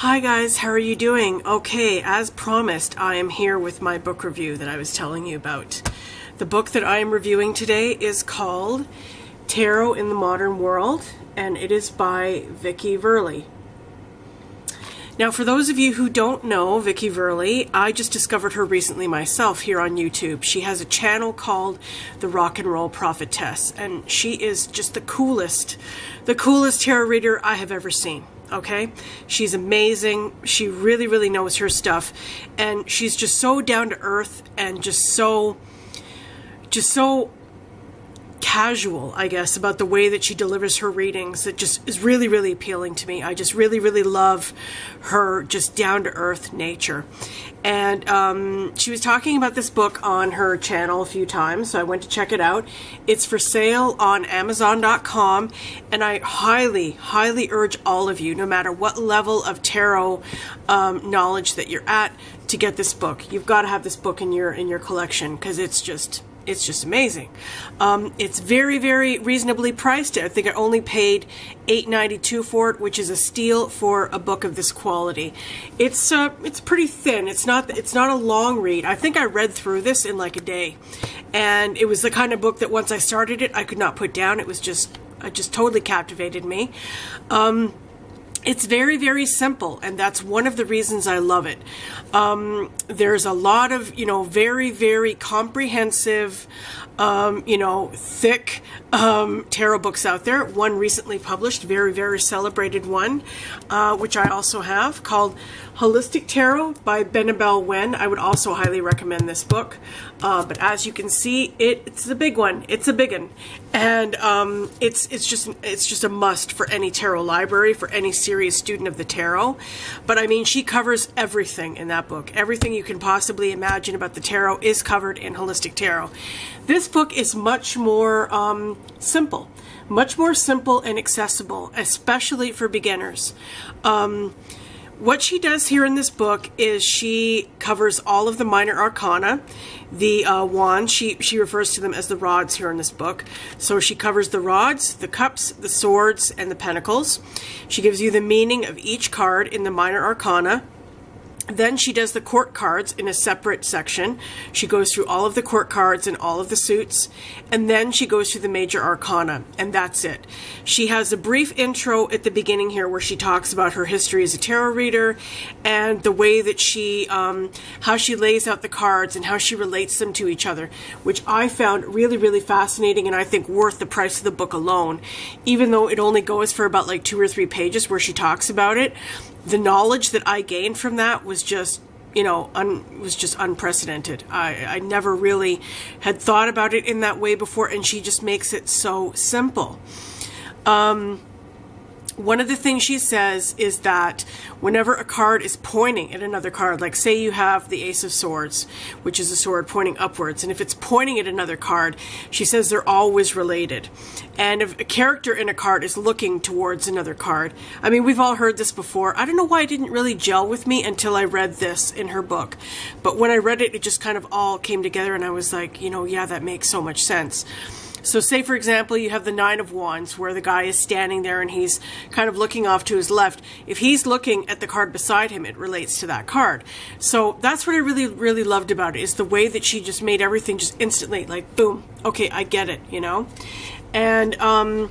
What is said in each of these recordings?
Hi guys, how are you doing? Okay, as promised, I am here with my book review that I was telling you about. The book that I am reviewing today is called Tarot in the Modern World, and it is by Vickie Verlie. Now, for those of you who don't know Vickie Verlie, I just discovered her recently myself here on YouTube. She has a channel called The Rock and Roll Prophetess, and she is just the coolest tarot reader I have ever seen. Okay, she's amazing. She really knows her stuff, and she's just so down to earth and just so casual, I guess, about the way that she delivers her readings. It just is really appealing to me. I just really love her just down to earth nature. And she was talking about this book on her channel a few times, so I went to check it out. It's for sale on Amazon.com, and I highly urge all of you, no matter what level of tarot knowledge that you're at, to get this book. You've got to have this book in your collection, because it's just amazing. It's very reasonably priced. I think I only paid $8.92 for it, which is a steal for a book of this quality. It's pretty thin. It's not a long read. I think I read through this in like a day, and it was the kind of book that once I started it, I could not put down. It just totally captivated me. It's very simple, and that's one of the reasons I love it. There's a lot of, very comprehensive, thick tarot books out there. One recently published, very celebrated one, which I also have, called Holistic Tarot by Benabel Wen. I would also highly recommend this book. But as you can see, it's a big one. It's a big one. And it's just a must for any tarot library, for any serious student of the tarot. But I mean, she covers everything in that book. Everything you can possibly imagine about the tarot is covered in Holistic Tarot. This book is much more simple. Much more simple and accessible, especially for beginners. What she does here in this book is she covers all of the minor arcana. The wands, she refers to them as the rods here in this book. So she covers the rods, the cups, the swords, and the pentacles. She gives you the meaning of each card in the minor arcana. Then she does the court cards in a separate section. She goes through all of the court cards and all of the suits, and then she goes through the major arcana, and that's it. She has a brief intro at the beginning here where she talks about her history as a tarot reader and the way that she, how she lays out the cards and how she relates them to each other, which I found really fascinating, and I think worth the price of the book alone. Even though it only goes for about like 2 or 3 pages where she talks about it, the knowledge that I gained from that was just, unprecedented. I never really had thought about it in that way before, and she just makes it so simple. One of the things she says is that whenever a card is pointing at another card, like say you have the Ace of Swords, which is a sword pointing upwards, and if it's pointing at another card, she says they're always related. And if a character in a card is looking towards another card, I mean, we've all heard this before. I don't know why it didn't really gel with me until I read this in her book. But when I read it, it just kind of all came together, and I was like, yeah, that makes so much sense. So say, for example, you have the Nine of Wands, where the guy is standing there and he's kind of looking off to his left. If he's looking at the card beside him, it relates to that card. So that's what I really loved about it, is the way that she just made everything just instantly, like, boom, okay, I get it, And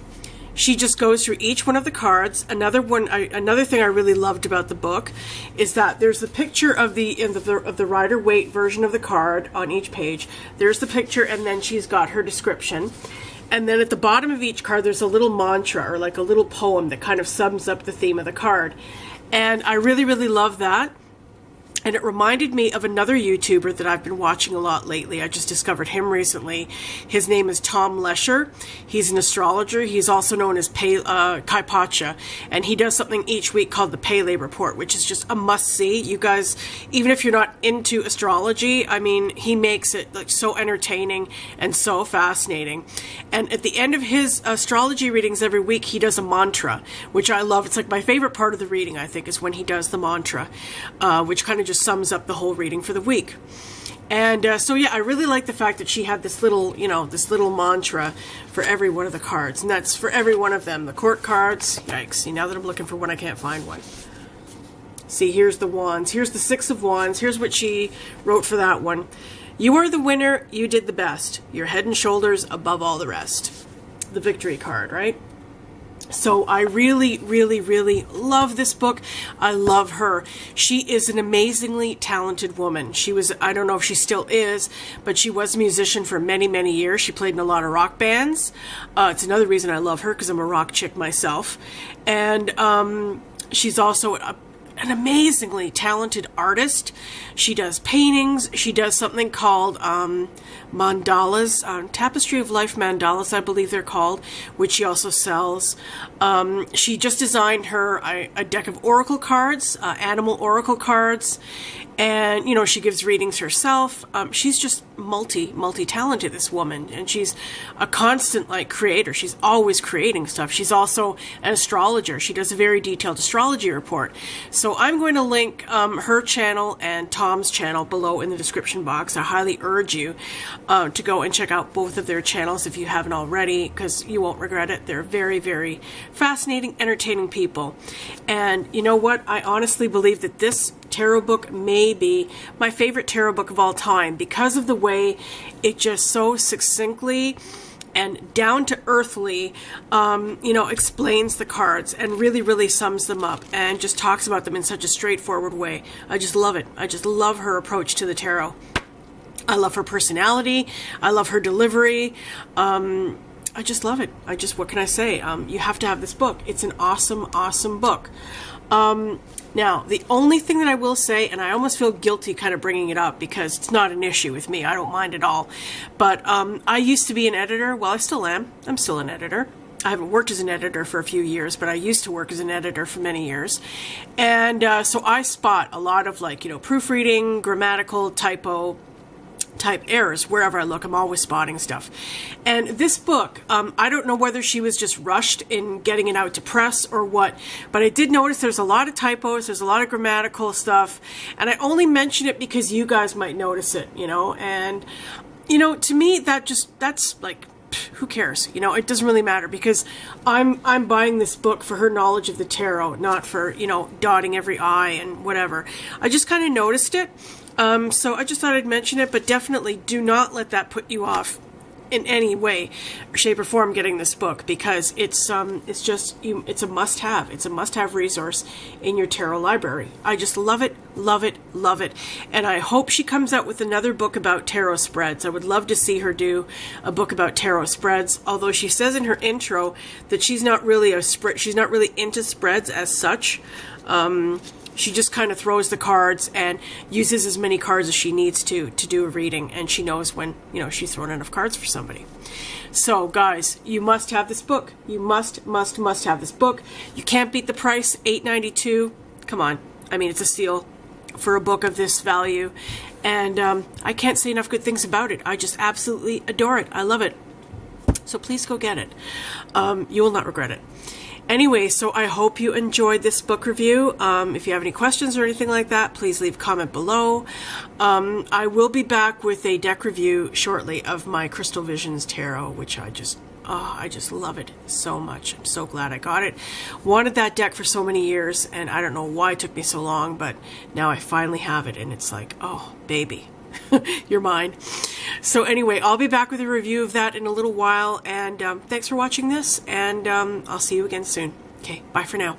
she just goes through each one of the cards. Another thing I really loved about the book is that there's the picture of the Rider-Waite version of the card on each page. There's the picture, and then she's got her description. And then at the bottom of each card, there's a little mantra, or like a little poem that kind of sums up the theme of the card. And I really love that. And it reminded me of another YouTuber that I've been watching a lot lately. I just discovered him recently. His name is Tom Lescher. He's an astrologer. He's also known as Kaipacha. And he does something each week called the Pele Report, which is just a must-see. You guys, even if you're not into astrology, I mean, he makes it like so entertaining and so fascinating. And at the end of his astrology readings every week, he does a mantra, which I love. It's like my favorite part of the reading, I think, is when he does the mantra, which kind of just sums up the whole reading for the week. And so yeah, I really like the fact that she had this little, this little mantra for every one of the cards, and that's for every one of them. The court cards, yikes, see, now that I'm looking for one, I can't find one. See, here's the wands. Here's the Six of Wands. Here's what she wrote for that one. You are the winner. You did the best. You're head and shoulders above all the rest. The victory card, right? So I really, really, really love this book. I love her. She is an amazingly talented woman. She was, I don't know if she still is, but she was a musician for many, many years. She played in a lot of rock bands. It's another reason I love her, because I'm a rock chick myself. And she's also an amazingly talented artist. She does paintings. She does something called mandalas, Tapestry of Life mandalas, I believe they're called, which she also sells. She just designed her a deck of oracle cards, animal oracle cards, and, you know, she gives readings herself. She's just multi-talented, this woman, and she's a constant, like, creator. She's always creating stuff. She's also an astrologer. She does a very detailed astrology report. So I'm going to link her channel and Tom's channel below in the description box. I highly urge you to go and check out both of their channels if you haven't already, because you won't regret it. They're very, very fascinating, entertaining people. And you know what? I honestly believe that this tarot book may be my favorite tarot book of all time, because of the way it just so succinctly and down to earthly, you know, explains the cards and really, really sums them up and just talks about them in such a straightforward way. I just love it. I just love her approach to the tarot. I love her personality. I love her delivery. I just love it. What can I say? You have to have this book. It's an awesome, awesome book. Now, the only thing that I will say, and I almost feel guilty kind of bringing it up because it's not an issue with me. I don't mind at all. But I used to be an editor. Well, I still am. I'm still an editor. I haven't worked as an editor for a few years, but I used to work as an editor for many years. And so I spot a lot of, like, you know, proofreading, grammatical, type errors wherever I look. I'm always spotting stuff. And this book, I don't know whether she was just rushed in getting it out to press or what, but I did notice there's a lot of typos, there's a lot of grammatical stuff, and I only mention it because you guys might notice it, you know. And, you know, to me, that's like, who cares? You know, it doesn't really matter, because I'm buying this book for her knowledge of the tarot, not for, you know, dotting every I and whatever. I just kind of noticed it. So I just thought I'd mention it, but definitely do not let that put you off in any way, shape, or form getting this book, because it's a must-have. It's a must-have resource in your tarot library. I just love it, love it, love it. And I hope she comes out with another book about tarot spreads. I would love to see her do a book about tarot spreads, although she says in her intro that she's not really into spreads as such. She just kind of throws the cards and uses as many cards as she needs to do a reading, and she knows when, you know, she's thrown enough cards for somebody. So, guys, you must have this book. You must have this book. You can't beat the price, $8.92. Come on. I mean, it's a steal for a book of this value, and I can't say enough good things about it. I just absolutely adore it. I love it. So please go get it. You will not regret it. Anyway, so I hope you enjoyed this book review. If you have any questions or anything like that, please leave a comment below. I will be back with a deck review shortly of my Crystal Visions Tarot, which I just love it so much. I'm so glad I got it. Wanted that deck for so many years, and I don't know why it took me so long, but now I finally have it, and it's like, oh, baby. You're mine. So anyway, I'll be back with a review of that in a little while, and thanks for watching this, and I'll see you again soon. Okay, bye for now.